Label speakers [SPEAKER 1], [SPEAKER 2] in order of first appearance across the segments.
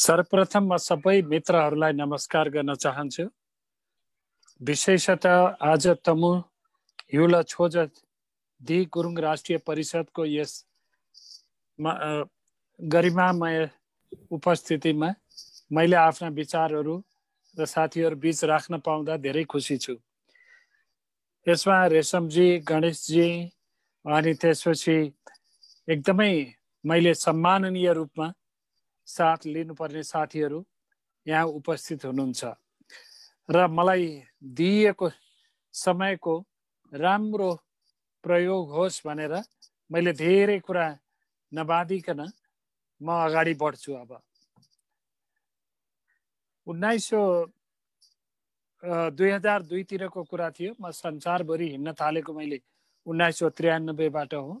[SPEAKER 1] सर्वप्रथम म सबै मित्रहरूलाई नमस्कार गर्न चाहन्छु। विशेषतः आज तमु हिउला छोज दि गुरुङ राष्ट्रिय परिषदको यस गरिमामय उपस्थितिमा मैले आफ्ना विचारहरू र साथीहरू बीच राख्न पाउँदा धेरै खुसी छु। यसमा रेशमजी, गणेशजी अनि त्यसपछि एकदमै मैले सम्माननीय रूपमा साथ लिनुपर्ने साथीहरू यहाँ उपस्थित हुनुहुन्छ र मलाई दिएको समयको राम्रो प्रयोग होस् भनेर मैले धेरै कुरा नबाधिकन म अगाडि बढ्छु। अब 2002 तिरको कुरा थियो। म संसारभरि हिँड्न थालेको मैले 1993 बाट हो।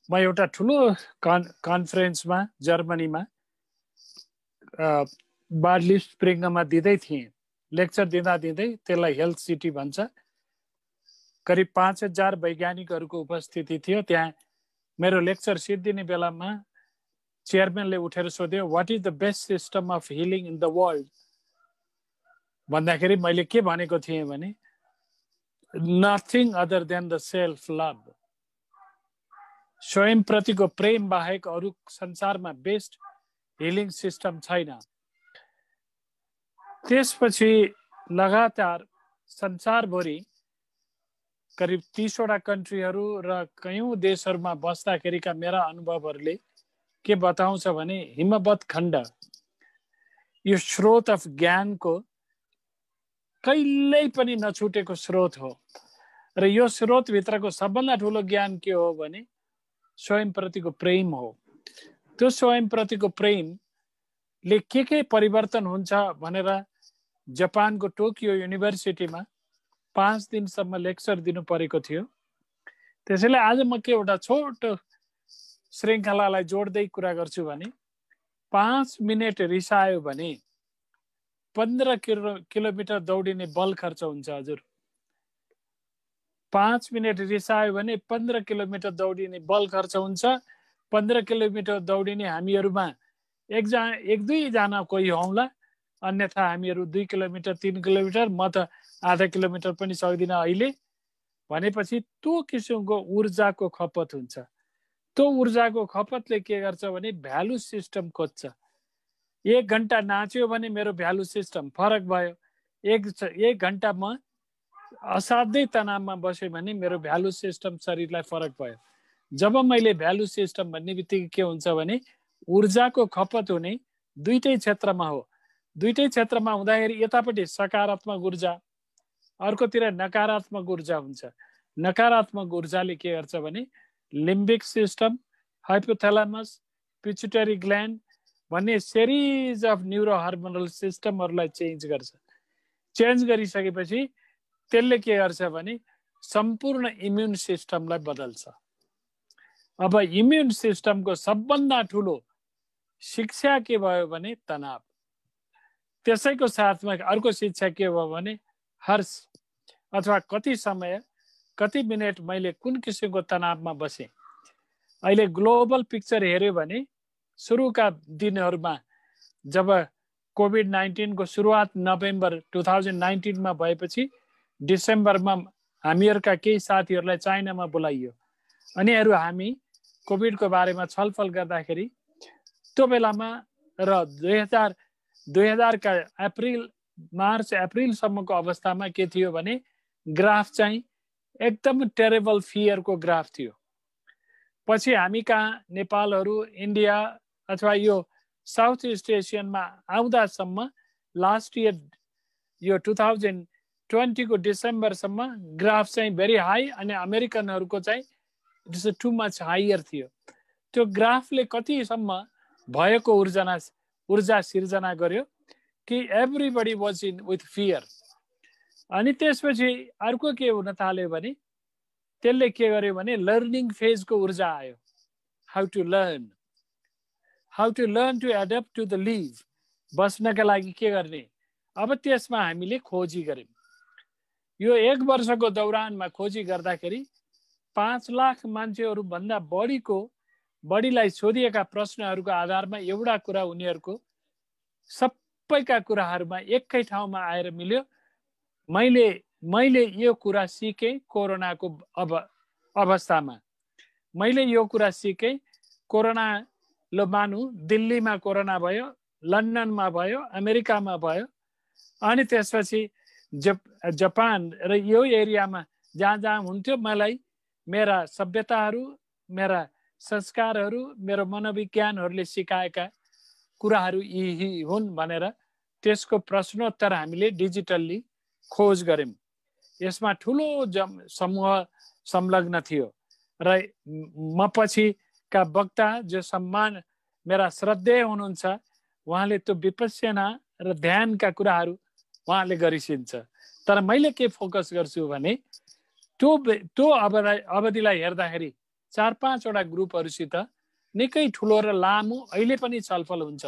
[SPEAKER 1] म एउटा ठुलो कन्फरेन्समा जर्मनीमा बार्ली स्प्रिङमा दिँदै थिएँ। लेक्चर दिँदा दिँदै, त्यसलाई हेल्थ सिटी भन्छ। करिब 5000 वैज्ञानिकहरूको उपस्थिति थियो। त्यहाँ मेरो लेक्चर सिद्धिने बेलामा चेयरम्यानले उठेर सोध्यो, what is the best system of healing in the world भन्दाखेरि मैले के भनेको थिएँ भने nothing other than the self love, स्वयं प्रतिको प्रेम बाहेक अरू संसारमा बेस्ट हिलिङ सिस्टम छैन। त्यसपछि लगातार संसारभरि करिब 30 वटा कन्ट्रीहरू र कयौं देशहरूमा बस्दाखेरिका मेरा अनुभवहरूले के बताउँछ भने हिमवत् खण्ड यो स्रोत अफ ज्ञानको कहिल्यै पनि नछुटेको स्रोत हो। र यो स्रोत भित्रको सबभन्दा ठुलो ज्ञान के हो भने स्वयं प्रतिको प्रेम हो। त्यो स्वयं प्रतिको प्रेमले के परिवर्तन हुन्छ भनेर जापानको टोकियो युनिभर्सिटीमा 5 दिनसम्म लेक्चर दिनु परेको थियो। त्यसैले आज म के एउटा छोटो श्रृङ्खलालाई जोड्दै कुरा गर्छु भने 5 मिनेट रिसायो भने 15 किलोमिटर दौडिने बल खर्च हुन्छ। हजुर, 5 मिनेट रिसायो भने 15 किलोमिटर दौडिने बल खर्च हुन्छ। 15 किलोमिटर दौडिने हामीहरूमा एक दुई जना कोही हौला, अन्यथा हामीहरू 2 किलोमिटर 3 किलोमिटर, म त आधा किलोमिटर पनि सक्दिनँ अहिले भनेपछि त्यो किसिमको ऊर्जाको खपत हुन्छ। त्यो ऊर्जाको खपतले के गर्छ भने भ्यालु सिस्टम खोज्छ। 1 घण्टा नाच्यो भने मेरो भ्यालु सिस्टम फरक भयो। एक घण्टा म असाध्यै तनावमा बस्यो भने मेरो भ्यालु सिस्टम शरीरलाई फरक भयो। जब मैले भ्यालु सिस्टम भन्ने बित्तिकै के हुन्छ भने ऊर्जाको खपत हुने दुईटै क्षेत्रमा हो। दुईटै क्षेत्रमा हुँदाखेरि यतापट्टि सकारात्मक ऊर्जा, अर्कोतिर नकारात्मक ऊर्जा हुन्छ। नकारात्मक ऊर्जाले के गर्छ भने limbic system, hypothalamus, pituitary gland भन्ने सिरिज अफ न्युरो हार्मोनल सिस्टमहरूलाई चेन्ज गर्छ। चेन्ज गरिसकेपछि त्यसले के गर्छ भने सम्पूर्ण इम्युन सिस्टमलाई बदल्छ। अब इम्युन सिस्टमको सबभन्दा ठुलो शिक्षा के भयो भने तनाव। त्यसैको साथमा अर्को शिक्षा के भयो भने हर्ष, अथवा कति समय कति मिनट मैले कुन किसिमको तनावमा बसेँ। अहिले ग्लोबल पिक्चर हेर्यो भने सुरुका दिनहरूमा जब कोभिड-19 को सुरुवात नोभेम्बर 2019 मा भएपछि डिसेम्बरमा हामीहरूका केही साथीहरूलाई चाइनामा बोलाइयो। उनीहरू हामी कोभिडको बारेमा छलफल गर्दाखेरि त्यो बेलामा र 2000 का मार्च अप्रिलसम्मको अवस्थामा के थियो भने ग्राफ चाहिँ एकदम टेरेबल फियरको ग्राफ थियो। पछि हामी कहाँ नेपालहरू, इन्डिया अथवा यो साउथ इस्ट एसियनमा आउँदासम्म लास्ट इयर यो 2020 को डिसेम्बरसम्म ग्राफ चाहिँ भेरी हाई अनि अमेरिकनहरूको चाहिँ it is too much higher थियो। त्यो ग्राफले कतिसम्म भएको ऊर्जा सिर्जना गर्यो कि everybody was in with fear. अनि त्यसपछि अर्को के हुन थाल्यो भने त्यसले के गर्यो भने लर्निङ फेजको ऊर्जा आयो। How to learn to adapt to the live, बस्नका लागि के गर्ने। अब त्यसमा हामीले खोजी गर्यौं। यो 1 वर्षको दौरानमा खोजी गर्दाखेरि 5 लाख मान्छेहरू भन्दा बढीको बढीलाई सोधिएका प्रश्नहरूको आधारमा एउटा कुरा उनीहरूको सबैका कुराहरूमा एकै ठाउँमा आएर मिल्यो, मैले यो कुरा सिकेँ कोरोनाको अवस्थामा, मैले यो कुरा सिकेँ कोरोना लो मानु दिल्लीमा कोरोना भयो, लन्डनमा भयो, अमेरिकामा भयो, अनि त्यसपछि जापान र यो एरियामा जहाँ हुन्थ्यो मलाई मेरा सभ्यताहरू, मेरा संस्कारहरू, मेरो मनोविज्ञानहरूले सिकाएका कुराहरू यही हुन् भनेर त्यसको प्रश्नोत्तर हामीले डिजिटल्ली खोज गर्यौं। यसमा ठुलो समूह संलग्न थियो र म पछिका वक्ता जो सम्मान मेरा श्रद्धेय हुनुहुन्छ उहाँले त्यो विपश्यना र ध्यानका कुराहरू उहाँले गरिसिन्छ। तर मैले के फोकस गर्छु भने त्यो अवधिलाई हेर्दाखेरि 4-5 वटा ग्रुपहरूसित निकै ठुलो र लामो अहिले पनि छलफल हुन्छ।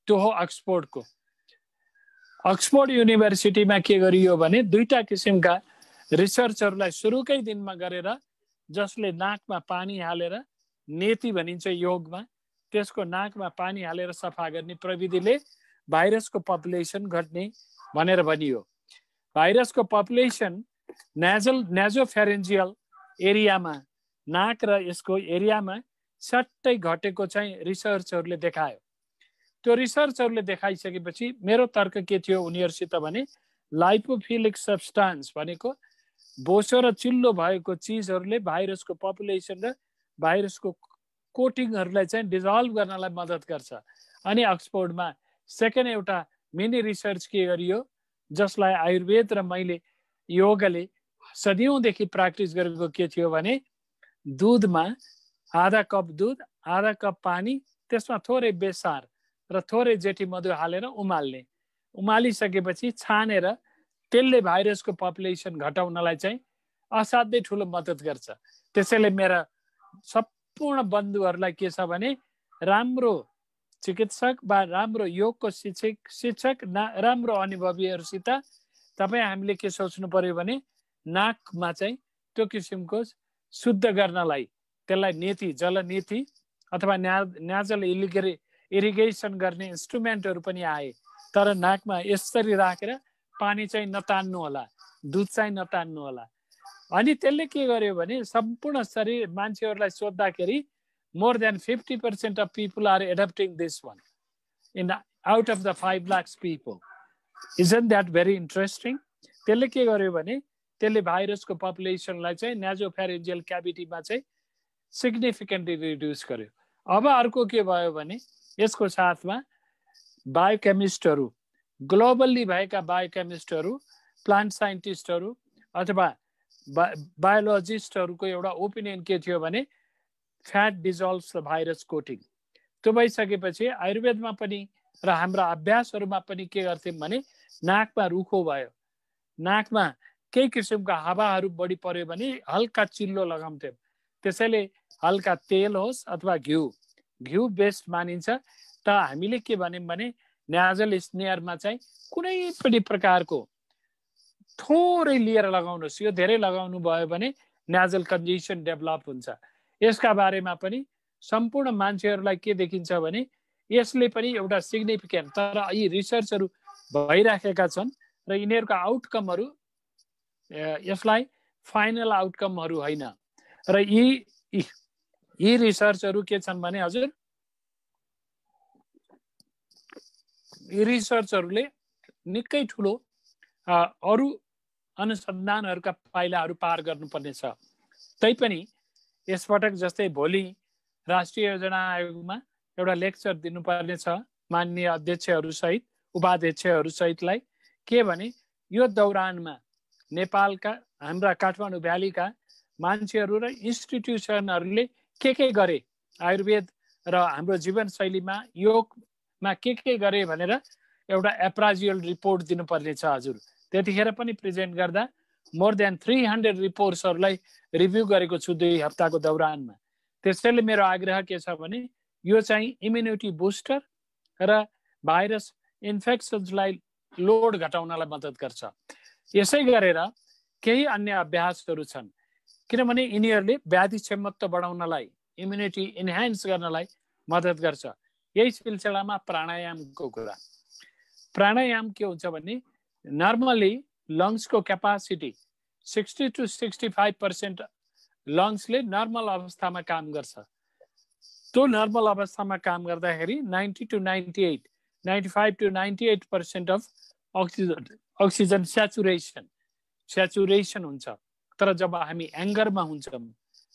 [SPEAKER 1] त्यो हो अक्सफोर्ड युनिभर्सिटीमा के गरियो भने 2टा किसिमका रिसर्चहरूलाई सुरुकै दिनमा गरेर जसले नाकमा पानी हालेर नेति भनिन्छ योगमा, त्यसको नाकमा पानी हालेर सफा गर्ने प्रविधिले भाइरसको पपुलेसन घट्ने भनेर भनियो। भाइरसको पपुलेसन नाजोफेरेन्जियल एरियामा, नाक र यसको एरियामा सट्टै घटेको चाहिँ रिसर्चहरूले देखायो। त्यो रिसर्चहरूले देखाइसकेपछि मेरो तर्क के थियो उनीहरूसित भने लाइपोफिलिक सब्स्टान्स भनेको बोसो र चिल्लो भएको चिजहरूले भाइरसको पपुलेसन र भाइरसको कोटिङहरूलाई चाहिँ डिजल्भ गर्नलाई मद्दत गर्छ। अनि अक्सफोर्डमा सेकेन्ड एउटा मिनी रिसर्च के गरियो जसलाई आयुर्वेद र मैले योगले सदियौंदेखि प्र्याक्टिस गरेको के थियो भने दुधमा आधा कप दुध, आधा कप पानी, त्यसमा थोरै बेसार र थोरै जेठी मधु हालेर उमाल्ने। उमालिसकेपछि छानेर त्यसले भाइरसको पपुलेसन घटाउनलाई चाहिँ असाध्यै ठुलो मद्दत गर्छ। त्यसैले मेरा सम्पूर्ण बन्धुहरूलाई के छ भने राम्रो चिकित्सक वा राम्रो योगको शिक्षक राम्रो अनुभवीहरूसित तपाईँ हामीले के सोच्नु पर्यो भने नाकमा चाहिँ त्यो किसिमको शुद्ध गर्नलाई त्यसलाई नीति जलनीति अथवा नाजल इरिगेसन गर्ने इन्स्ट्रुमेन्टहरू पनि आए। तर नाकमा यसरी राखेर पानी चाहिँ नतान्नु होला, दुध चाहिँ नतान्नु होला। अनि त्यसले के गर्यो भने सम्पूर्ण शरीर मान्छेहरूलाई सोद्धाखेरि more than 50% of people are adopting this one out of the 5 lakhs people. Isn't that very interesting? त्यसले के गर्यो भने त्यसले भाइरसको पपुलेसनलाई चाहिँ नाजोफेरेन्जियल क्याभिटीमा चाहिँ सिग्निफिकेन्टली रिड्युस गर्यो। अब अर्को के भयो भने यसको साथमा बायोकेमिस्टहरू, ग्लोबल्ली भएका बायोकेमिस्टहरू, प्लान्ट साइन्टिस्टहरू अथवा बायोलोजिस्टहरूको एउटा ओपिनियन के थियो भने फ्याट डिजल्भ्स द भाइरस कोटिङ। त्यो भइसकेपछि आयुर्वेदमा पनि र हाम्रा अभ्यासहरूमा पनि के गर्थ्यौँ भने नाकमा रुखो भयो, नाकमा केही किसिमका हावाहरू बढी पर्यो भने हल्का चिल्लो लगाउँथ्यौँ। त्यसैले हल्का तेल होस् अथवा घिउ बेस्ट मानिन्छ। त हामीले के भन्यौँ भने नाजल स्नेयरमा चाहिँ कुनै पनि प्रकारको थोरै लिएर लगाउनुहोस्। यो धेरै लगाउनु भयो भने नाजल कन्जेसन डेभलप हुन्छ। यसका बारेमा पनि सम्पूर्ण मान्छेहरूलाई के देखिन्छ भने यसले पनि एउटा सिग्निफिकेन्ट, तर यी रिसर्चहरू भइराखेका छन् र यिनीहरूका आउटकमहरू यसलाई फाइनल आउटकमहरू होइन। र यी रिसर्चहरू के छन् भने हजुर यी रिसर्चहरूले निकै ठुलो अरू अनुसन्धानहरूका पाइलाहरू पार गर्नुपर्ने छ। तैपनि यसपटक जस्तै भोलि राष्ट्रिय योजना आयोगमा एउटा लेक्चर दिनुपर्ने छ माननीय अध्यक्षहरू सहित उपाध्यक्षहरू सहितलाई। के भने यो दौरानमा नेपालका हाम्रा काठमाडौँ भ्यालीका मान्छेहरू र इन्स्टिट्युसनहरूले के गरे, आयुर्वेद र हाम्रो जीवनशैलीमा योगमा के गरे भनेर एउटा एप्राजियल रिपोर्ट दिनुपर्ने छ हजुर। त्यतिखेर पनि प्रेजेन्ट गर्दा मोर देन 300 रिपोर्ट्सहरूलाई रिभ्यू गरेको छु 2 हप्ताको दौरानमा। त्यसैले मेरो आग्रह के छ भने यो चाहिँ इम्युनिटी बुस्टर र भाइरस इन्फेक्सन्सलाई लोड घटाउनलाई मद्दत गर्छ। यसै गरेर केही अन्य अभ्यासहरू छन् किनभने यिनीहरूले व्याधि क्षमता बढाउनलाई, इम्युनिटी इन्हान्स गर्नलाई मद्दत गर्छ। यही सिलसिलामा प्राणायामको कुरा। प्राणायाम के हुन्छ भने नर्मली लङ्सको क्यापासिटी 60 to 65% लङ्सले नर्मल अवस्थामा काम गर्छ। त्यो नर्मल अवस्थामा काम गर्दाखेरि 90 to 98, 95 to 98% of oxygen saturation हुन्छ। तर जब हामी एङ्गरमा हुन्छौँ,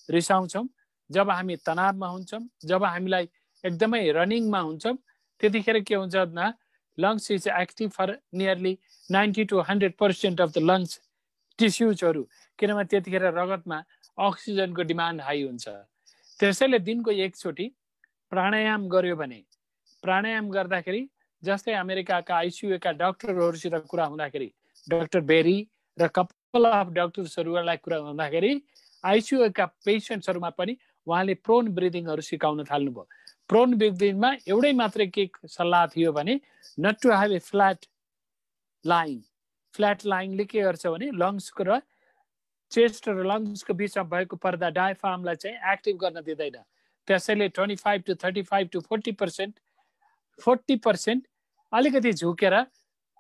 [SPEAKER 1] रिसाउँछौँ, जब हामी तनावमा हुन्छौँ, जब हामीलाई एकदमै रनिङमा हुन्छौँ, त्यतिखेर के हुन्छ भन्दा lungs is active for nearly 90 to 100% of the lungs टिस्युजहरू, किनभने त्यतिखेर रगतमा अक्सिजनको डिमान्ड हाई हुन्छ। त्यसैले दिनको एकचोटि प्राणायाम गर्यो भने, प्राणायाम गर्दाखेरि जस्तै अमेरिकाका आइसियुका डाक्टरहरूसित कुरा हुँदाखेरि, डाक्टर बेरी र कपाल अफ डाक्टर्सहरूलाई कुरा हुँदाखेरि आइसियुका पेसेन्ट्सहरूमा पनि उहाँले प्रोन ब्रिदिङहरू सिकाउन थाल्नुभयो। प्रोन ब्रिदिङमा एउटै मात्रै के सल्लाह थियो भने not to have a flat lying. Flat लाइङले के गर्छ भने लङ्सको र चेस्ट र लङ्सको बिचमा भएको पर्दा डायफ्रामलाई चाहिँ एक्टिभ गर्न दिँदैन। त्यसैले 25 to 35 to 40% अलिकति झुकेर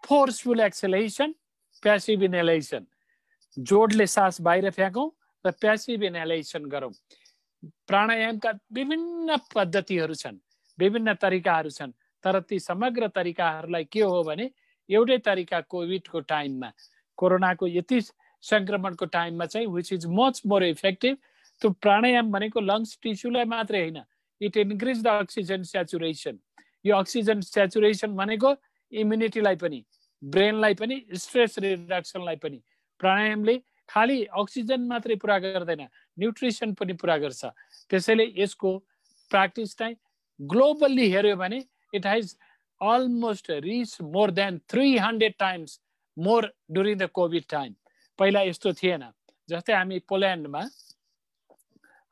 [SPEAKER 1] फोर्सफुल एक्सेलेसन, प्यासिभ इनहेलेसन, जोडले सास बाहिर फ्याँकौँ र प्यासिभ इनहेलेसन गरौँ। प्राणायामका विभिन्न पद्धतिहरू छन्, विभिन्न तरिकाहरू छन्, तर ती समग्र तरिकाहरूलाई के हो भने एउटै तरिका कोभिडको टाइममा, कोरोनाको यति संक्रमणको टाइममा चाहिँ which is much more effective. त्यो प्राणायाम भनेको लङ्स टिस्युलाई मात्रै होइन, it increase the oxygen saturation. यो अक्सिजन स्याचुरेसन भनेको इम्युनिटीलाई पनि, ब्रेनलाई पनि, स्ट्रेस रिडक्सनलाई पनि। प्राणायामले खालि अक्सिजन मात्रै पुरा गर्दैन, न्युट्रिसन पनि पुरा गर्छ। त्यसैले यसको प्र्याक्टिस चाहिँ ग्लोबल्ली हेऱ्यो भने it has almost reached more than 300 times more during the COVID time. पहिला यस्तो थिएन। जस्तै हामी पोल्यान्डमा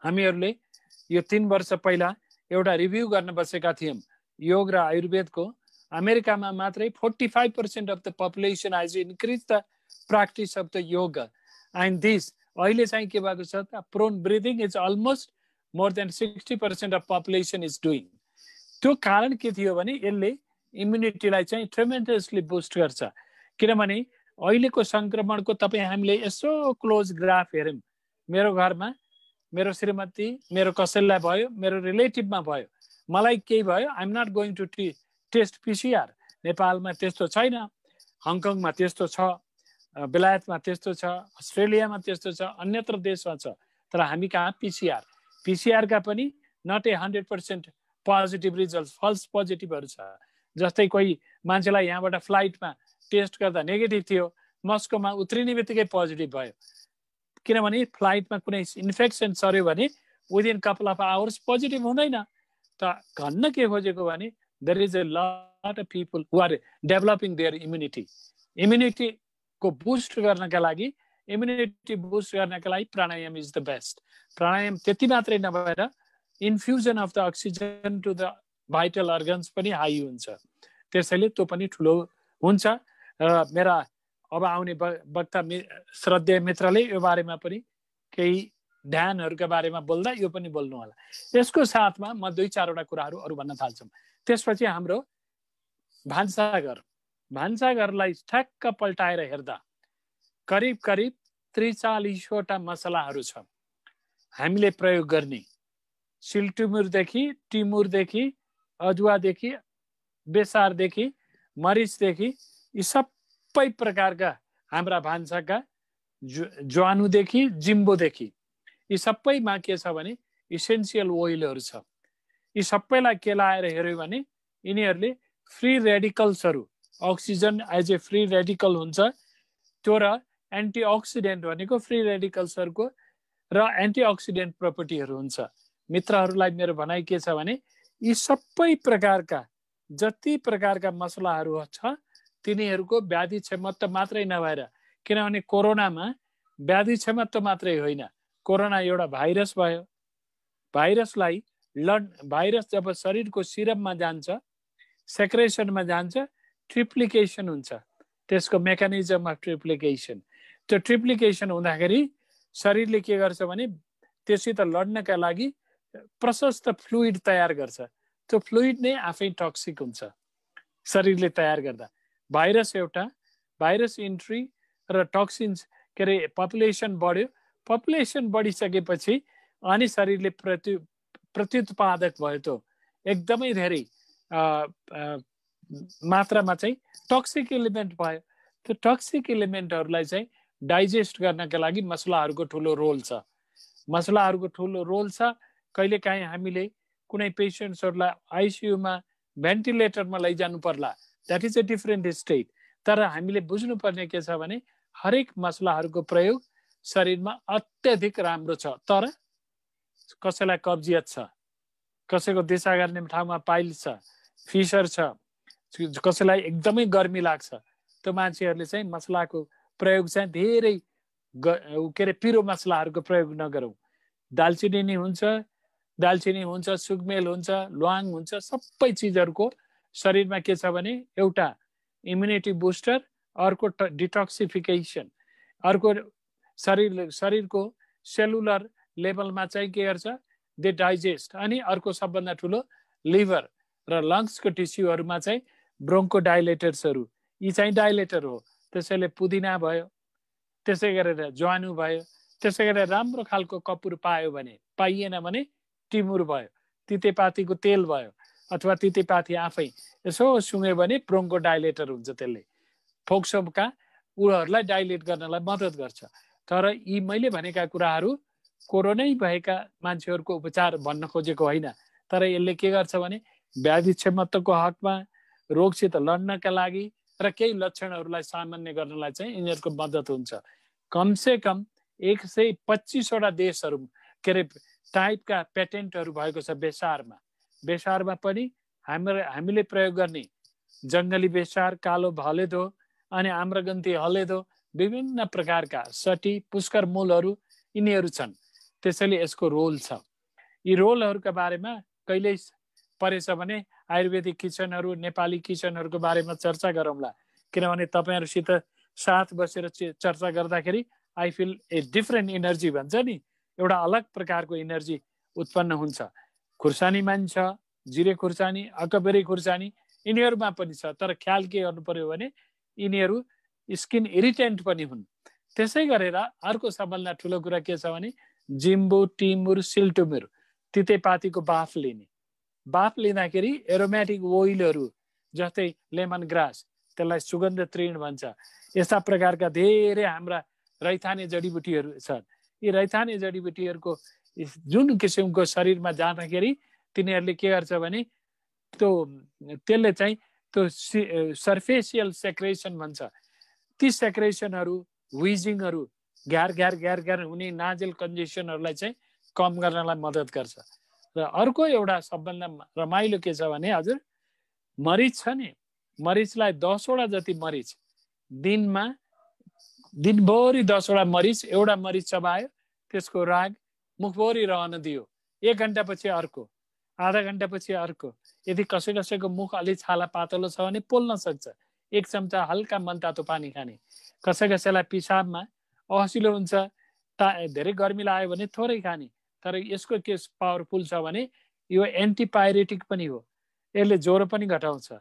[SPEAKER 1] हामीहरूले यो 3 वर्ष पहिला एउटा रिभ्यू गर्न बसेका थियौँ योग र आयुर्वेदको। अमेरिकामा मात्रै 45% of the population has increase the practice of the yoga and this. अहिले चाहिँ के भएको छ त prone breathing is almost more than 60% of population is doing. त्यो कारण के थियो भने यसले इम्युनिटीलाई चाहिँ ट्रेमेन्डसली बुस्ट गर्छ। किनभने अहिलेको संक्रमणको तपाईँ हामीले यसो क्लोज ग्राफ हेऱ्यौँ, मेरो घरमा मेरो श्रीमती, मेरो कसैलाई भयो, मेरो रिलेटिभमा भयो, मलाई केही भयो, I am not going to test PCR. नेपालमा त्यस्तो छैन, हङकङमा त्यस्तो छ, बेलायतमा त्यस्तो छ, अस्ट्रेलियामा त्यस्तो छ, अन्यत्र देशमा छ। तर हामी कहाँ पिसिआरका पनि not a 100% positive result, false पोजिटिभहरू छ। जस्तै कोही मान्छेलाई यहाँबाट फ्लाइटमा टेस्ट गर्दा नेगेटिभ थियो, मस्कोमा उत्रिने बित्तिकै पोजिटिभ भयो। किनभने फ्लाइटमा कुनै इन्फेक्सन सर्यो भने within couple of hours positive हुँदैन। त भन्न के खोजेको भने there is a lot of people who are developing their immunity. इम्युनिटीको बुस्ट गर्नका लागि, इम्युनिटी बुस्ट गर्नका लागि pranayama is the best. Pranayama त्यति मात्रै नभएर infusion of the oxygen to the vital organs पनि हाई हुन्छ। त्यसैले त्यो पनि ठुलो हुन्छ। र मेरा अब आउने वक्ता श्रद्धेय मित्रले यो बारेमा पनि केही ध्यानहरूका बारेमा बोल्दा यो पनि बोल्नु होला। यसको साथमा म 2-4वटा कुराहरू अरू भन्न थाल्छौँ। त्यसपछि हाम्रो भान्साघरलाई ठ्याक्क पल्टाएर हेर्दा करिब 43-40वटा मसलाहरू छ हामीले प्रयोग गर्ने। सिल्टुमुरदेखि, टिमुरदेखि, अदुवादेखि, बेसारदेखि, मरिचदेखि, यी सबै प्रकारका हाम्रा भान्साका, ज्वानोदेखि जिम्बोदेखि, यी सबैमा के छ भने इसेन्सियल ओइलहरू छ। यी सबैलाई के लाएर हेऱ्यो भने यिनीहरूले फ्री रेडिकल्सहरू, oxygen as a free radical हुन्छ त्यो, र एन्टिअक्सिडेन्ट भनेको फ्री रेडिकल्सहरूको र एन्टिअक्सिडेन्ट प्रपर्टीहरू हुन्छ। मित्रहरूलाई मेरो भनाइ के छ भने यी सबै प्रकारका जति प्रकारका मसलाहरू छ तिनीहरूको व्याधि क्षमता मात्रै नभएर, किनभने कोरोनामा व्याधि क्षमता मात्रै होइन, कोरोना एउटा भाइरस भयो। भाइरस जब शरीरको सिरममा जान्छ, सेक्रेसनमा जान्छ, ट्रिप्लिकेसन हुन्छ। त्यसको मेकानिजम अफ ट्रिप्लिकेसन, त्यो ट्रिप्लिकेसन हुँदाखेरि शरीरले के गर्छ भने त्योसित लड्नका लागि प्रशस्त फ्लुइड तयार गर्छ। त्यो फ्लुइड नै आफै टक्सिक हुन्छ शरीरले तयार गर्दा। भाइरस इन्ट्री र टक्सिन्स के अरे पपुलेसन बढ्यो। पपुलेसन बढिसकेपछि अनि शरीरले प्रत्युत्पादक भयो। त्यो एकदमै धेरै मात्रामा चाहिँ टक्सिक एलिमेन्ट भयो। त्यो टक्सिक एलिमेन्टहरूलाई चाहिँ डाइजेस्ट गर्नका लागि मसलाहरूको ठुलो रोल छ। मसलाहरूको ठुलो रोल छ। कहिलेकाहीँ हामीले कुनै पेसेन्ट्सहरूलाई आइसियुमा भेन्टिलेटरमा लैजानु पर्ला, that is a different state. तर हामीले बुझ्नुपर्ने के छ भने हरेक मसलाहरूको प्रयोग शरीरमा अत्यधिक राम्रो छ। तर कसैलाई कब्जियत छ, कसैको दिशा गर्ने ठाउँमा पाइल्स छ, फिसर छ, कसैलाई एकदमै गर्मी लाग्छ, त्यो मान्छेहरूले चाहिँ मसलाको प्रयोग चाहिँ धेरै के अरे पिरो मसलाहरूको प्रयोग नगरौँ। दालचिनी हुन्छ, सुकमेल हुन्छ, ल्वाङ हुन्छ, सबै चिजहरूको शरीरमा के छ भने एउटा इम्युनिटी बुस्टर, अर्को डिटक्सिफिकेसन, अर्को शरीरको सेलुलर लेभलमा चाहिँ के गर्छ दे डाइजेस्ट, अनि अर्को सबभन्दा ठुलो लिभर र लङ्सको टिस्युहरूमा चाहिँ ब्रोन्को डाइलेटर्सहरू, यी चाहिँ डाइलेटर हो। त्यसैले पुदिना भयो, त्यसै गरेर ज्वानो भयो, त्यसै गरेर राम्रो खालको कपुर पायो भने, पाइएन भने टिमुर भयो, तितेपातीको तेल भयो, अथवा तितेपाती आफै यसो सुँग्यो भने ब्रोन्को डाइलेटर हुन्छ। त्यसले फोक्सोका उहरूलाई डाइलेट गर्नलाई मद्दत गर्छ। तर यी मैले भनेका कुराहरू कोरोनै भएका मान्छेहरूको उपचार भन्न खोजेको होइन। तर यसले के गर्छ भने व्याधि क्षमताको हकमा, रोगसित लड्नका लागि र केही लक्षणहरूलाई सामान्य गर्नलाई चाहिँ यिनीहरूको मद्दत हुन्छ। कमसे कम 125वटा देशहरू के अरे टाइपका पेटेन्टहरू भएको छ बेसारमा। बेसारमा पनि हामीले प्रयोग गर्ने जङ्गली बेसार, कालो हलेदो अनि आम्रगन्ती हलेदो, विभिन्न प्रकारका सटी, पुष्कर मूलहरू यिनीहरू छन्। त्यसैले यसको रोल छ। यी रोलहरूका बारेमा कहिल्यै परेछ भने आयुर्वेदिक किचनहरू, नेपाली किचनहरूको बारेमा चर्चा गरौँला। किनभने तपाईँहरूसित साथ बसेर चर्चा गर्दाखेरि I feel A different energy भन्छ नि, एउटा अलग प्रकारको इनर्जी उत्पन्न हुन्छ। खुर्सानी मान्छ, जिरे खुर्सानी, अकबेरी खुर्सानी, यिनीहरूमा पनि छ। तर ख्याल के गर्नु पर्यो भने यिनीहरू स्किन इरिटेन्ट पनि हुन्। त्यसै गरेर अर्को सबभन्दा ठुलो कुरा के छ भने जिम्बु, टिमुर, सिल्टुमुर, तितेपातीको बाफ लिने। बाफ लिँदाखेरि एरोमेटिक ओइलहरू जस्तै लेमन ग्रास, त्यसलाई सुगन्ध तृण भन्छ, यस्ता प्रकारका धेरै हाम्रा रैथाने जडीबुटीहरू छन्। यी रैथाने जडीबुटीहरूको जुन किसिमको शरीरमा जाँदाखेरि तिनीहरूले के गर्छ भने त्यसले चाहिँ त्यो सर्फेसियल सेक्रेसन भन्छ, ती सेक्रेसनहरू, विजिङहरू, ग्यार हुने नाजल कन्जेसनहरूलाई चाहिँ कम गर्नलाई मद्दत गर्छ। र अर्को एउटा सबभन्दा रमाइलो के छ भने हजुर मरिच छ नि, मरिचलाई 10वटा जति मरिच दिनभरि 10वटा मरिच, एउटा मरिच चबायो, त्यसको राग मुखभरि रहन दियो, 1 घण्टापछि अर्को, आधा घण्टापछि अर्को। यदि कसैको मुख अलि छाला पातलो छ भने पोल्न सक्छ, 1 चम्चा हल्का मनतातो पानी खाने। कसैलाई पिसाबमा असिलो हुन्छ, धेरै गर्मी लाग्यो भने थोरै खाने। तर यसको के पावरफुल छ भने यो एन्टिपाइरेटिक पनि हो, यसले ज्वरो पनि घटाउँछ,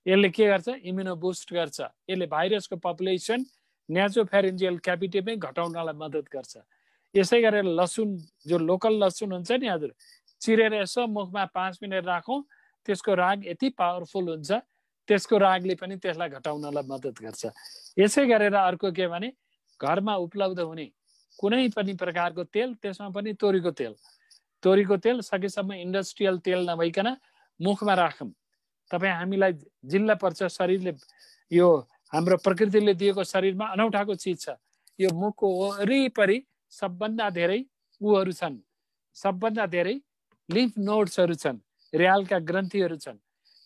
[SPEAKER 1] यसले के गर्छ इम्युनो बुस्ट गर्छ, यसले भाइरसको पपुलेसन न्याजोफेरेन्जियल क्याभिटीमै घटाउनलाई मद्दत गर्छ। यसै गरेर लसुन, जो लोकल लसुन हुन्छ नि हजुर, चिरेर यसो मुखमा 5 मिनट राखौँ, त्यसको राग यति पावरफुल हुन्छ, त्यसको रागले पनि त्यसलाई घटाउनलाई मद्दत गर्छ। यसै गरेर अर्को के भने घरमा उपलब्ध हुने कुनै पनि प्रकारको तेल, त्यसमा पनि तोरीको तेल सकेसम्म इन्डस्ट्रियल तेल नभइकन मुखमा राखौँ। तपाईँ हामीलाई जिल्ला पर्छ, शरीरले यो हाम्रो प्रकृतिले दिएको शरीरमा अनौठाको चिज छ। यो मुखको वरिपरि सबभन्दा धेरै उहरू छन्, सबभन्दा धेरै लिम्फ नोड्सहरू छन्, र्यालका ग्रन्थीहरू छन्।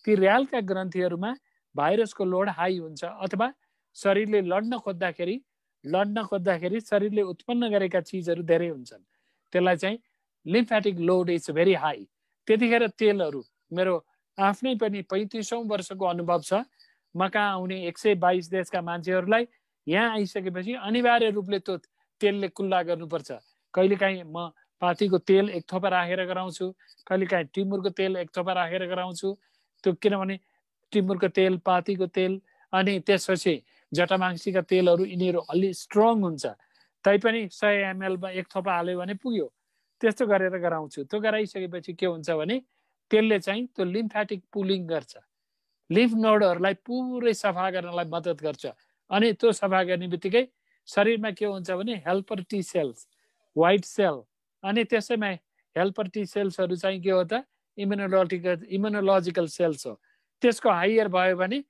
[SPEAKER 1] ती र्यालका ग्रन्थीहरूमा भाइरसको लोड हाई हुन्छ, अथवा शरीरले लड्न खोज्दाखेरि शरीरले उत्पन्न गरेका चिजहरू धेरै हुन्छन्, त्यसलाई चाहिँ lymphatic load is very high. त्यतिखेर तेलहरू, मेरो आफ्नै पनि 35औं वर्षको अनुभव छ, म कहाँ आउने 122 देशका मान्छेहरूलाई यहाँ आइसकेपछि अनिवार्य रूपले त्यो तेलले कुल्ला गर्नुपर्छ। कहिलेकाहीँ म पातीको तेल एक थोपा राखेर गराउँछु, कहिलेकाहीँ टिमुरको तेल एक थोपा राखेर गराउँछु। त्यो किनभने टिमुरको तेल, पातीको तेल अनि त्यसपछि जटामांसीका तेलहरू यिनीहरू अलि स्ट्रङ हुन्छ, तैपनि 100 ml मा एक थोपा हाल्यो भने पुग्यो। त्यस्तो गरेर गराउँछु। त्यो गराइसकेपछि के हुन्छ भने त्यसले चाहिँ त्यो लिम्फेटिक पुलिङ गर्छ, लिम्फ नोडहरूलाई पुरै सफा गर्नलाई मद्दत गर्छ। अनि त्यो सफा गर्ने बित्तिकै शरीरमा के हुन्छ भने helper T cells, white cell, अनि त्यसैमा हेल्पर टी सेल्सहरू चाहिँ के हो त इम्युनोलोजिकल सेल्स हो। त्यसको हायर भयो भने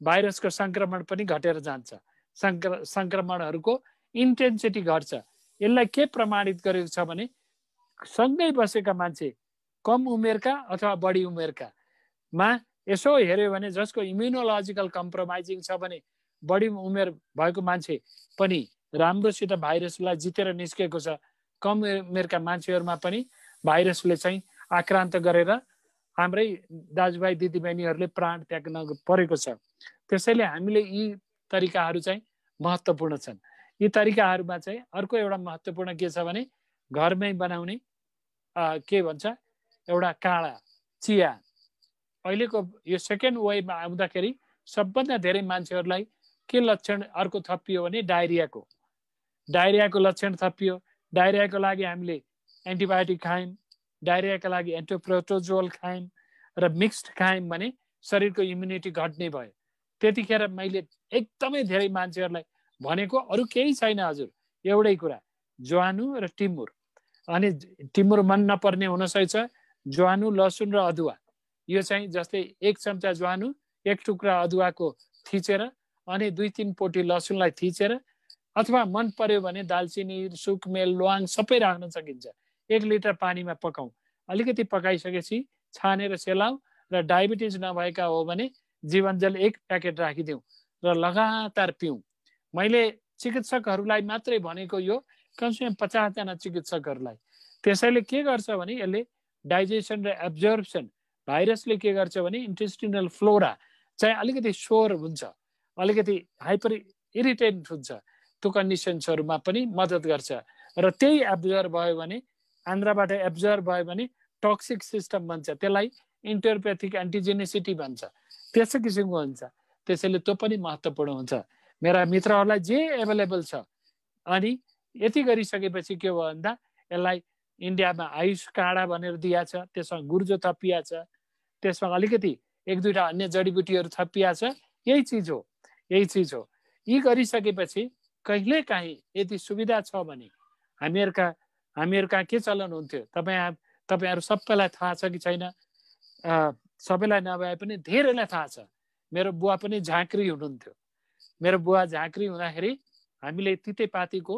[SPEAKER 1] भाइरसको संक्रमण पनि घटेर जान्छ, संक्रमणहरूको इन्टेन्सिटी घट्छ। यसलाई के प्रमाणित गरेको छ भने सँगै बसेका मान्छे, कम उमेरका अथवा बढी उमेरका मा यसो हेर्यो भने जसको इम्युनोलोजिकल कम्प्रोमाइजिङ छ भने बढी उमेर भएको मान्छे पनि राम्रोसित भाइरसलाई जितेर निस्केको छ। कम उमेरका मान्छेहरूमा पनि भाइरसले चाहिँ आक्रान्त गरेर हाम्रै दाजुभाइ दिदीबहिनीहरूले प्राण त्याग्न परेको छ। त्यसैले हामीले यी तरिकाहरू चाहिँ महत्त्वपूर्ण छन्। यी तरिकाहरूमा चाहिँ अर्को एउटा महत्त्वपूर्ण के छ भने घरमै बनाउने के भन्छ एउटा काँडा, चिया। अहिलेको यो सेकेन्ड वेभमा आउँदाखेरि सबभन्दा धेरै मान्छेहरूलाई के लक्षण अर्को थपियो भने डायरियाको लक्षण थपियो। डायरियाको लागि हामीले एन्टिबायोटिक खायौँ, डायरियाका लागि एन्टिप्रोटोजोल खायौँ र मिक्स्ड खायौँ भने शरीरको इम्युनिटी घट्ने भयो। त्यतिखेर मैले एकदमै धेरै मान्छेहरूलाई भनेको अरू केही छैन हजुर, एउटै कुरा ज्वानो र टिमुर। अनि टिमुर मन नपर्ने हुनसक्छ, ज्वानो, लसुन र अदुवा, यो चाहिँ जस्तै 1 चम्चा ज्वानो, 1 टुक्रा अदुवाको थिचेर अनि 2-3 पोटी लसुनलाई थिचेर, अथवा मन पर्यो भने दालचिनी, सुकमेल, ल्वाङ सबै राख्न सकिन्छ। 1 लिटर पानीमा पकाउँ, अलिकति पकाइसकेपछि छानेर सेलाउँ र डायबिटिज नभएका हो भने जीवनजल 1 प्याकेट राखिदिउँ र लगातार पिउँ। मैले चिकित्सकहरूलाई मात्रै भनेको यो, कमसेकम 50 जना चिकित्सकहरूलाई। त्यसैले के गर्छ भने यसले डाइजेसन र एब्जर्प्सन, भाइरसले के गर्छ भने इन्टेस्टिनल फ्लोरा चाहिँ अलिकति स्वर हुन्छ, अलिकति हाइपर इरिटेन्ट हुन्छ, त्यो कन्डिसन्सहरूमा पनि मद्दत गर्छ। र त्यही एब्जर्ब भयो भने, आन्द्राबाट एब्जर्ब भयो भने टक्सिक सिस्टम भन्छ, त्यसलाई इन्टरपेथिक एन्टिजेनिसिटी भन्छ, त्यस्तो किसिमको हुन्छ। त्यसैले त्यो पनि महत्त्वपूर्ण हुन्छ। मेरा मित्रहरूलाई जे एभाइलेबल छ। अनि यति गरिसकेपछि के भयो भन्दा यसलाई इन्डियामा आयुष काँडा भनेर दिया छ, त्यसमा गुर्जो थपिया छ, त्यसमा अलिकति 1-2टा अन्य जडीबुटीहरू थपिया छ। यही चिज हो। यी गरिसकेपछि कहिलेकाहीँ यदि सुविधा छ भने हामीहरूका के चलन हुन्थ्यो तपाईहरु सबैलाई थाहा छ कि छैन, सबैलाई नभए पनि धेरैलाई थाहा छ। मेरो बुवा पनि झाँक्री हुनुहुन्थ्यो। मेरो बुवा झाँक्री हुँदाखेरि हामीले तितेपातीको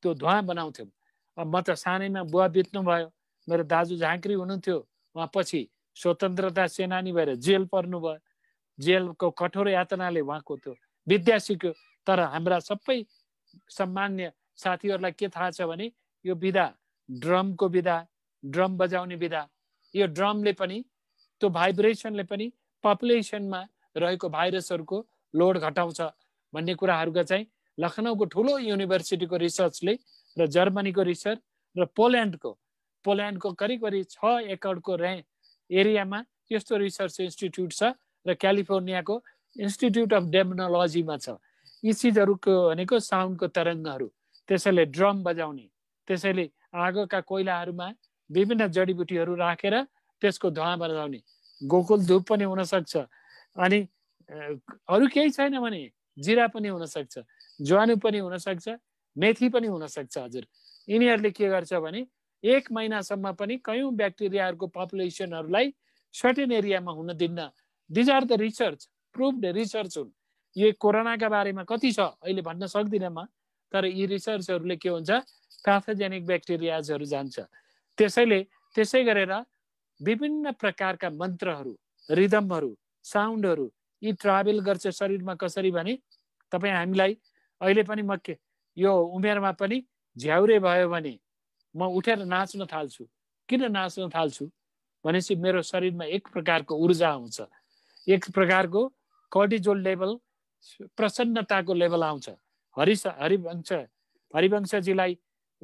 [SPEAKER 1] त्यो धुवा बनाउँथ्यौं। अब म त सानैमा बुवा बित्नु भयो, मेरो दाजु झाँक्री हुनुहुन्थ्यो, उहाँ पछि स्वतन्त्रता सेनानी भएर जेल पर्नुभयो। जेलको कठोर यातनाले उहाँको त्यो विद्या सिक्यो। तर हाम्रा सबै सम्मान्य साथीहरूलाई के थाहा छ भने यो विधा, ड्रमको विधा, ड्रम बजाउने विधा, यो ड्रमले पनि, त्यो भाइब्रेसनले पनि पपुलेसनमा रहेको भाइरसहरूको लोड घटाउँछ भन्ने कुराहरूको चाहिँ लखनऊको ठुलो युनिभर्सिटीको रिसर्चले र जर्मनीको रिसर्च र पोल्यान्डको करिब 6 एकरको एरियामा यस्तो रिसर्च इन्स्टिट्युट छ र क्यालिफोर्नियाको इन्स्टिट्युट अफ डेमोनोलोजीमा छ। यी चिजहरूको भनेको साउन्डको तरङ्गहरू, त्यसैले ड्रम बजाउने, त्यसैले आगोका कोइलाहरूमा विभिन्न जडीबुटीहरू राखेर त्यसको धुवा बजाउने, गोकुल धूप पनि हुन सक्छ, अनि अरू केही छैन भने जिरा पनि हुन सक्छ, ज्वानो पनि हुन सक्छ, मेथी पनि हुन सक्छ। हजुर, यिनीहरूले के गर्छ भने 1 महिनासम्म पनि कयौं ब्याक्टेरियाहरूको पपुलेसनहरूलाई सर्टेन एरियामा हुन दिन्न। These are the research, proved research हुन्। यो कोरोनाका बारेमा कति छ अहिले भन्न सक्दिनँ म, तर यी रिसर्चहरूले के हुन्छ, प्याथोजेनिक ब्याक्टेरियाजहरू जान्छ। त्यसै गरेर विभिन्न प्रकारका मन्त्रहरू, रिदमहरू, साउन्डहरू यी ट्राभल गर्छ शरीरमा। कसरी भने तपाईँ हामीलाई अहिले पनि म यो उमेरमा पनि झ्याउरे भयो भने म उठेर नाच्न थाल्छु। किन नाच्न थाल्छु भनेपछि मेरो शरीरमा एक प्रकारको ऊर्जा आउँछ, एक प्रकारको कर्टिजोल लेभल, प्रसन्नताको लेभल आउँछ। हरिवंशजीलाई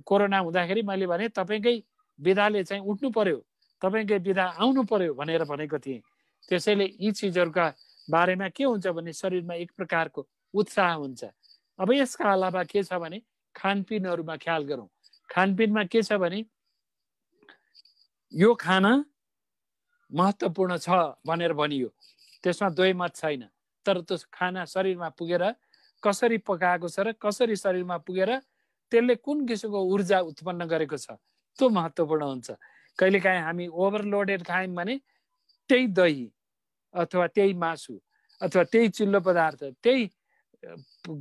[SPEAKER 1] कोरोना हुँदाखेरि मैले भने तपाईँकै विधाले चाहिँ उठ्नु पर्यो, तपाईँकै विधा आउनु पर्यो भनेर भनेको थिएँ। त्यसैले यी चिजहरूका बारेमा के हुन्छ भने शरीरमा एक प्रकारको उत्साह हुन्छ। अब यसका अलावा के छ भने खानपिनहरूमा ख्याल गरौँ। खानपिनमा के छ भने यो खाना महत्त्वपूर्ण छ भनेर भनियो, त्यसमा दुई मत छैन, तर त्यो खाना शरीरमा पुगेर कसरी पकाएको छ र कसरी शरीरमा पुगेर त्यसले कुन किसिमको ऊर्जा उत्पन्न गरेको छ त्यो महत्त्वपूर्ण हुन्छ। कहिलेकाहीँ हामी ओभरलोडेड खायौँ भने त्यही दही अथवा त्यही मासु अथवा त्यही चिल्लो पदार्थ, त्यही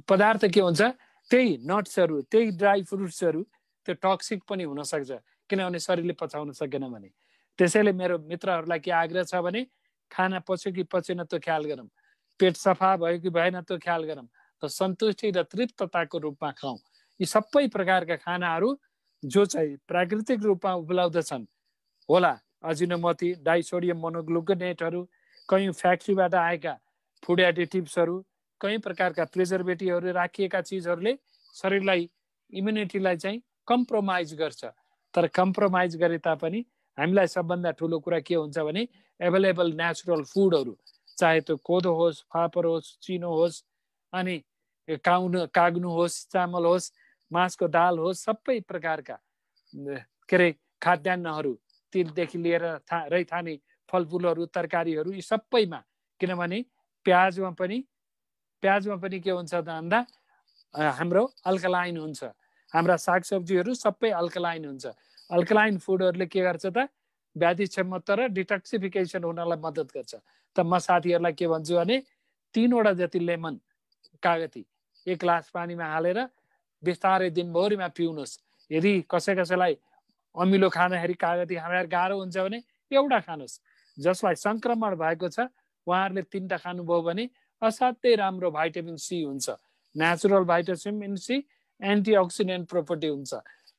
[SPEAKER 1] पदार्थ के हुन्छ, त्यही नट्सहरू, त्यही ड्राई फ्रुट्सहरू त्यो टक्सिक पनि हुनसक्छ, किनभने शरीरले पचाउन सकेन भने। त्यसैले मेरो मित्रहरूलाई के आग्रह छ भने खाना पच्यो कि पचेन त्यो ख्याल गरौँ, पेट सफा भयो कि भएन त्यो ख्याल गरौँ, र सन्तुष्टि र तृप्तताको रूपमा खाउँ। यी सबै प्रकारका खानाहरू जो चाहिँ प्राकृतिक रूपमा उपलब्ध छन् होला, अजिनोमोटो, डाइसोडियम मोनोग्लुकोनेटहरू, कयौँ फ्याक्ट्रीबाट आएका फुड एडिटिभ्सहरू, कयौँ प्रकारका प्रिजर्भेटिभहरू राखिएका चिजहरूले शरीरलाई, इम्युनिटीलाई चाहिँ कम्प्रोमाइज गर्छ। तर कम्प्रोमाइज गरे तापनि हामीलाई सबभन्दा ठुलो कुरा के हुन्छ भने एभाइलेबल नेचुरल फुडहरू, चाहे त्यो कोदो होस्, फापर होस्, चिनो होस्, अनि काग्नु होस्, चामल होस्, मासको दाल होस्, सबै प्रकारका के अरे खाद्यान्नहरू, तिलदेखि लिएर रैथाने फलफुलहरू, तरकारीहरू, यी सबैमा, किनभने प्याजमा पनि के हुन्छ त भन्दा हाम्रो अल्कलाइन हुन्छ, हाम्रा सागसब्जीहरू सबै अल्कलाइन हुन्छ। अल्कलाइन फुडहरूले के गर्छ त व्याधि क्षमता र डिटक्सिफिकेसन हुनलाई मद्दत गर्छ। त म साथीहरूलाई के भन्छु भने 3 वटा जति लेमन कागती 1 ग्लास पानीमा हालेर बिस्तारै दिनभरिमा पिउनुहोस्। यदि कसैलाई अमिलो खाँदाखेरि कागती खाँदाखेरि गाह्रो हुन्छ भने एउटा खानुहोस्। जसलाई संक्रमण भएको छ उहाँहरूले 3टा खानुभयो भने असाध्यै राम्रो भाइटामिन सी हुन्छ, natural vitamin C, antioxidant property हुन्छ।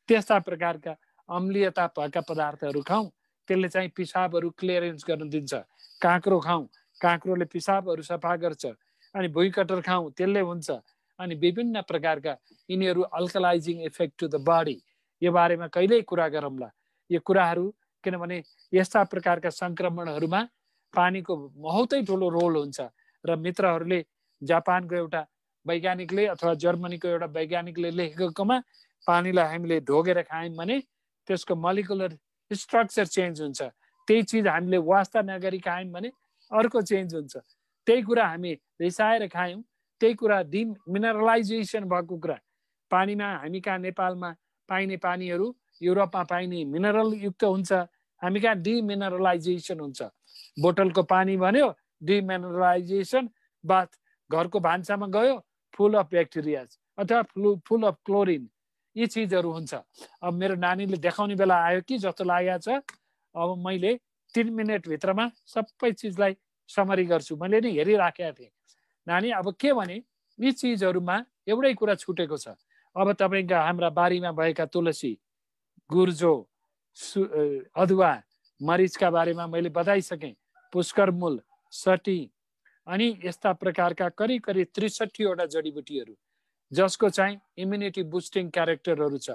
[SPEAKER 1] त्यस्ता प्रकारका अम्लीयता भएका पदार्थहरू खाउँ, त्यसले चाहिँ पिसाबहरू क्लियरेन्स गर्न दिन्छ। काँक्रो खाउँ, काँक्रोले पिसाबहरू सफा गर्छ। अनि भुइँकटर खाउँ, त्यसले हुन्छ। अनि विभिन्न प्रकारका यिनीहरू अल्कलाइजिङ इफेक्ट टु द बडी, यो बारेमा कहिल्यै कुरा गरौँला। यो कुराहरू, किनभने यस्ता प्रकारका संक्रमणहरूमा पानीको बहुतै ठुलो रोल हुन्छ। र मित्रहरूले जापानको एउटा वैज्ञानिकले अथवा जर्मनीको एउटा वैज्ञानिकले लेखेकोमा पानीलाई हामीले ढोगेर खायौँ भने त्यसको मलिकुलर स्ट्रक्चर चेन्ज हुन्छ। त्यही चिज हामीले वास्ता नगरी खायौँ भने अर्को चेन्ज हुन्छ। त्यही कुरा हामी रिसाएर खायौँ, त्यही कुरा डिमिनरलाइजेसन भएको कुरा। पानीमा हामी कहाँ नेपालमा पाइने पानीहरू युरोपमा पाइने मिनरल युक्त हुन्छ, हामी कहाँ डिमिनरलाइजेसन हुन्छ। बोतलको पानी भन्यो डिमिनरलाइजेसन, बाथ घरको भान्सामा गयो फुल अफ ब्याक्टेरियाज अथवा फुल अफ क्लोरिन, यी चिजहरू हुन्छ। अब मेरो नानीले देखाउने बेला आयो कि जस्तो लागेको छ। अब मैले 3 मिनटभित्रमा सबै चिजलाई समरी गर्छु, मैले नि हेरिराखेका थिएँ। नानी अब के भने यी चिजहरूमा एउटै कुरा छुटेको छ। अब तपाईँका हाम्रा बारीमा भएका तुलसी, गुर्जो, अदुवा, मरिचका बारेमा मैले बताइसकेँ, पुष्करमूल, सटी, अनि यस्ता प्रकारका करिब 63 वटा जडीबुटीहरू जसको चाहिँ इम्युनिटी बुस्टिङ क्यारेक्टरहरू छ।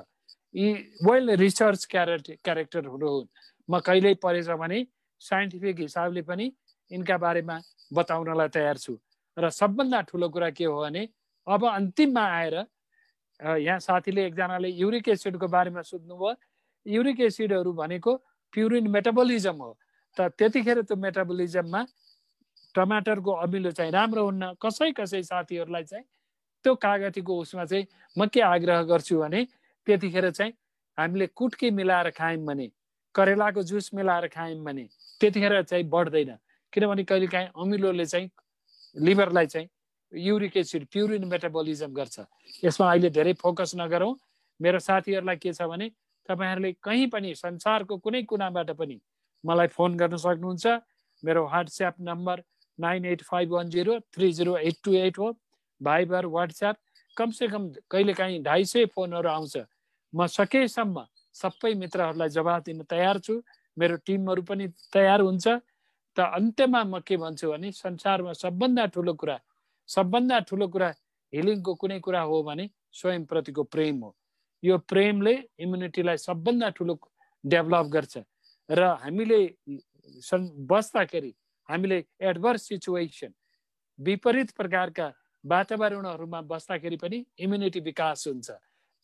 [SPEAKER 1] यी वेल रिसर्च क्यारेक्टरहरू हुन्। म कहिल्यै परेछ भने साइन्टिफिक हिसाबले पनि यिनका बारेमा बताउनलाई तयार छु। र सबभन्दा ठुलो कुरा के हो भने अब अन्तिममा आएर यहाँ साथीले एकजनाले युरिक एसिडको बारेमा सोध्नुभयो। युरिक एसिडहरू भनेको प्युरिन मेटाबोलिजम हो। त त्यतिखेर त्यो मेटाबोलिजममा टमाटरको अमिलो चाहिँ राम्रो हुन्न। कसै साथीहरूलाई चाहिँ त्यो कागतीको उसमा चाहिँ म के आग्रह गर्छु भने त्यतिखेर चाहिँ हामीले कुटकी मिलाएर खायौँ भने, करेलाको जुस मिलाएर खायौँ भने त्यतिखेर चाहिँ बढ्दैन। किनभने कहिलेकाहीँ अमिलोले चाहिँ लिभरलाई चाहिँ युरिक एसिड प्युरिन मेटाबोलिजम गर्छ। यसमा अहिले धेरै फोकस नगरौँ। मेरो साथीहरूलाई के छ भने तपाईँहरूले कहीँ पनि संसारको कुनै कुनाबाट पनि मलाई फोन गर्न सक्नुहुन्छ। मेरो व्हाट्सएप नम्बर 9851030828 हो। भाइबर, व्हाट्सएप कमसेकम कहिलेकाहीँ 250 फोनहरू आउँछ। म सकेसम्म सबै मित्रहरूलाई जवाब दिन तयार छु। मेरो टिमहरू पनि तयार हुन्छ। त अन्त्यमा म के भन्छु भने संसारमा सबभन्दा ठुलो कुरा हिलिङको कुनै कुरा हो भने स्वयंप्रतिको प्रेम हो। यो प्रेमले इम्युनिटीलाई सबभन्दा ठुलो डेभलप गर्छ र हामीले बस्दाखेरि हामीले एडभर्स सिचुएसन विपरीत प्रकारका वातावरणहरूमा बस्दाखेरि पनि इम्युनिटी विकास हुन्छ।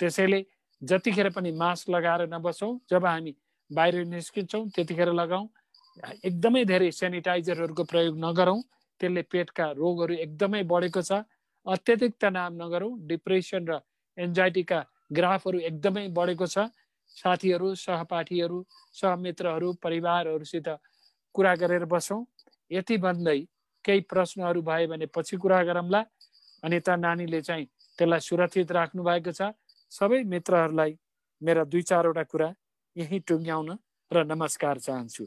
[SPEAKER 1] त्यसैले जतिखेर पनि मास्क लगाएर नबसौँ, जब हामी बाहिर निस्किन्छौँ त्यतिखेर लगाऊँ, एकदमै धेरै सेनिटाइजरहरूको प्रयोग नगरौँ, त्यसले पेटका रोगहरू एकदमै बढेको छ। अत्यधिक तनाव नगरौँ, डिप्रेसन र एन्जाइटीका ग्राफहरू एकदमै बढेको छ। साथीहरू, सहपाठीहरू, सहमित्रहरू, परिवारहरूसित कुरा गरेर बसौँ। यति भन्दै केही प्रश्नहरू भए भने पछि कुरा गरौँला। अनिता नानीले चाहिँ त्यसलाई सुरक्षित राख्नु भएको छ। सबै मित्रहरूलाई मेरा 2-4 वटा कुरा यही टुङ्ग्याउन र नमस्कार चाहन्छु।